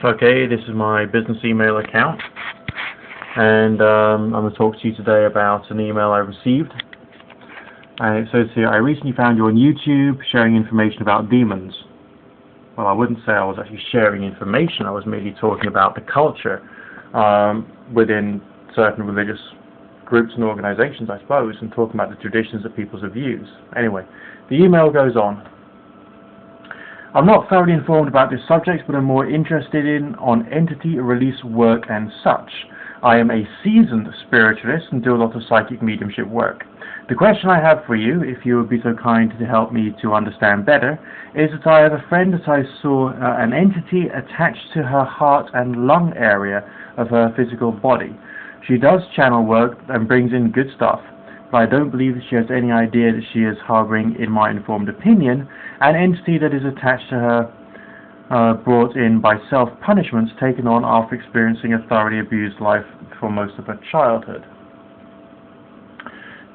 Okay, this is my business email account, and I'm going to talk to you today about an email I received. And it says here, I recently found you on YouTube sharing information about demons. Well, I wouldn't say I was actually sharing information, I was merely talking about the culture within certain religious groups and organizations, I suppose, and talking about the traditions that people have used. Anyway, the email goes on. I'm not thoroughly informed about this subject, but I'm more interested on entity release work and such. I am a seasoned spiritualist and do a lot of psychic mediumship work. The question I have for you, if you would be so kind to help me to understand better, is that I have a friend that I saw an entity attached to her heart and lung area of her physical body. She does channel work and brings in good stuff, but I don't believe that she has any idea that she is harboring, in my informed opinion, an entity that is attached to her, brought in by self-punishments taken on after experiencing a thoroughly abused life for most of her childhood.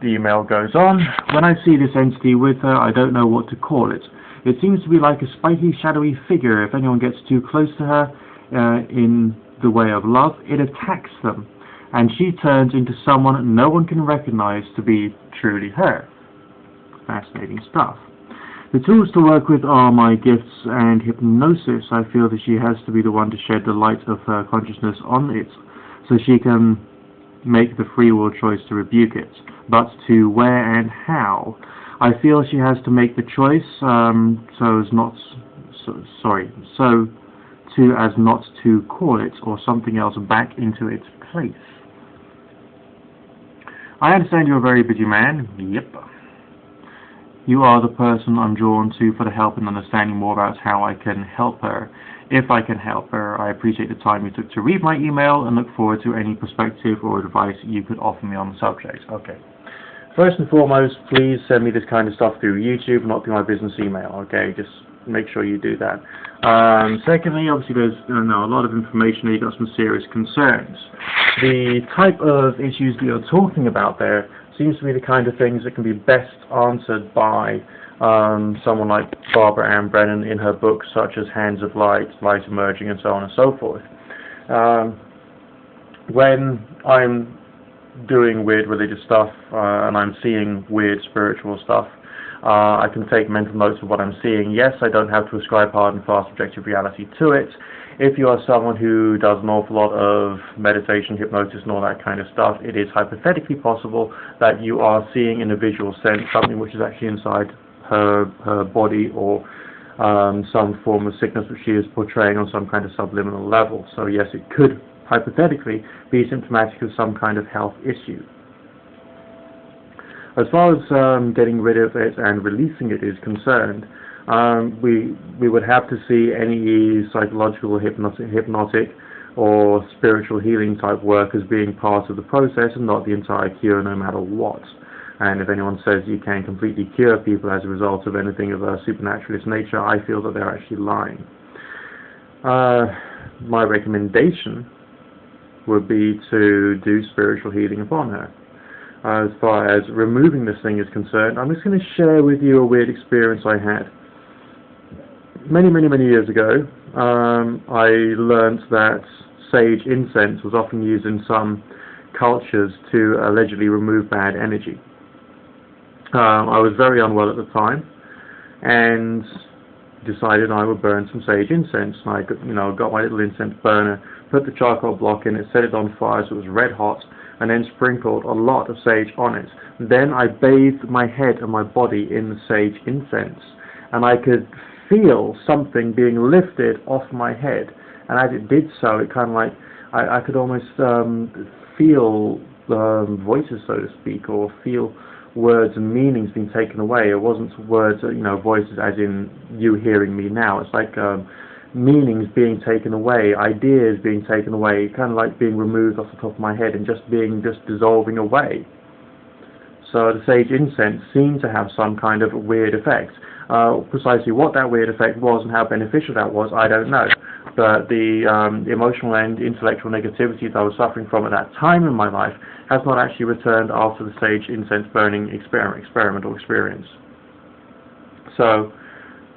The email goes on. When I see this entity with her, I don't know what to call it. It seems to be like a spiky, shadowy figure. If anyone gets too close to her in the way of love, it attacks them, and she turns into someone no one can recognize to be truly her. Fascinating stuff. The tools to work with are my gifts and hypnosis. I feel that she has to be the one to shed the light of her consciousness on it, so she can make the free will choice to rebuke it. But to where and how? I feel she has to make the choice so as not to call it or something else back into its place. I understand you're a very busy man. Yep. You are the person I'm drawn to for the help in understanding more about how I can help her. If I can help her, I appreciate the time you took to read my email and look forward to any perspective or advice you could offer me on the subject. Okay. First and foremost, please send me this kind of stuff through YouTube, not through my business email. Okay, just make sure you do that. Secondly, obviously there's a lot of information. You've got some serious concerns. The type of issues that you're talking about there seems to be the kind of things that can be best answered by someone like Barbara Ann Brennan in her books such as Hands of Light, Light Emerging, and so on and so forth. When I'm doing weird religious stuff and I'm seeing weird spiritual stuff, I can take mental notes of what I'm seeing. Yes, I don't have to ascribe hard and fast objective reality to it. If you are someone who does an awful lot of meditation, hypnosis, and all that kind of stuff, it is hypothetically possible that you are seeing in a visual sense something which is actually inside her body, or some form of sickness which she is portraying on some kind of subliminal level. So yes, it could hypothetically be symptomatic of some kind of health issue. As far as getting rid of it and releasing it is concerned, we would have to see any psychological, hypnotic or spiritual healing type work as being part of the process and not the entire cure, no matter what. And if anyone says you can completely cure people as a result of anything of a supernaturalist nature, I feel that they're actually lying. My recommendation would be to do spiritual healing upon her. As far as removing this thing is concerned, I'm just going to share with you a weird experience I had. Many years ago, I learned that sage incense was often used in some cultures to allegedly remove bad energy. I was very unwell at the time and decided I would burn some sage incense. I got my little incense burner, put the charcoal block in it, set it on fire so it was red hot, and then sprinkled a lot of sage on it. Then I bathed my head and my body in the sage incense, and I could feel something being lifted off my head. And as it did so, it kind of like I could almost feel voices, so to speak, or feel words and meanings being taken away. It wasn't words, voices as in you hearing me now. It's like meanings being taken away, ideas being taken away, kind of like being removed off the top of my head and just dissolving away. So the sage incense seemed to have some kind of weird effect. Precisely what that weird effect was and how beneficial that was, I don't know. But the emotional and intellectual negativity that I was suffering from at that time in my life has not actually returned after the sage incense burning experimental experience. So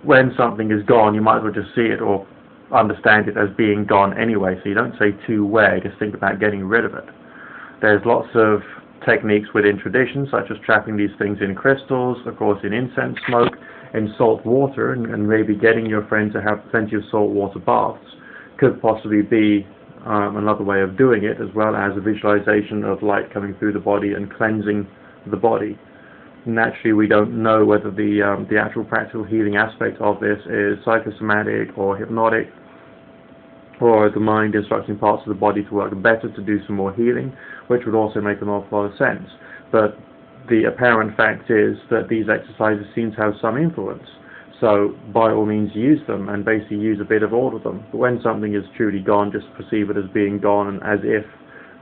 when something is gone, you might as well just see it or understand it as being gone anyway, so you don't say to where, just think about getting rid of it. There's lots of techniques within tradition, such as trapping these things in crystals, of course in incense smoke, in salt water, and maybe getting your friend to have plenty of salt water baths could possibly be another way of doing it, as well as a visualization of light coming through the body and cleansing the body. Naturally, we don't know whether the actual practical healing aspect of this is psychosomatic or hypnotic, or the mind instructing parts of the body to work better to do some more healing, which would also make an awful lot of sense. But the apparent fact is that these exercises seem to have some influence. So by all means use them, and basically use a bit of all of them. But when something is truly gone, just perceive it as being gone, and as if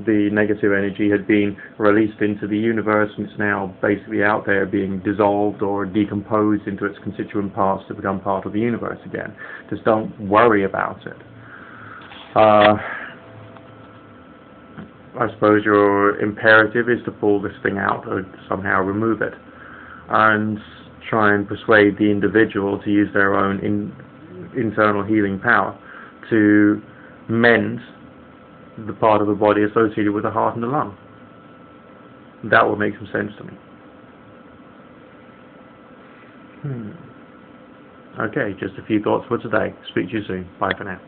the negative energy had been released into the universe and it's now basically out there being dissolved or decomposed into its constituent parts to become part of the universe again. Just don't worry about it. I suppose your imperative is to pull this thing out or somehow remove it, and try and persuade the individual to use their own internal healing power to mend the part of the body associated with the heart and the lung. That will make some sense to me. Okay, just a few thoughts for today. Speak to you soon. Bye for now.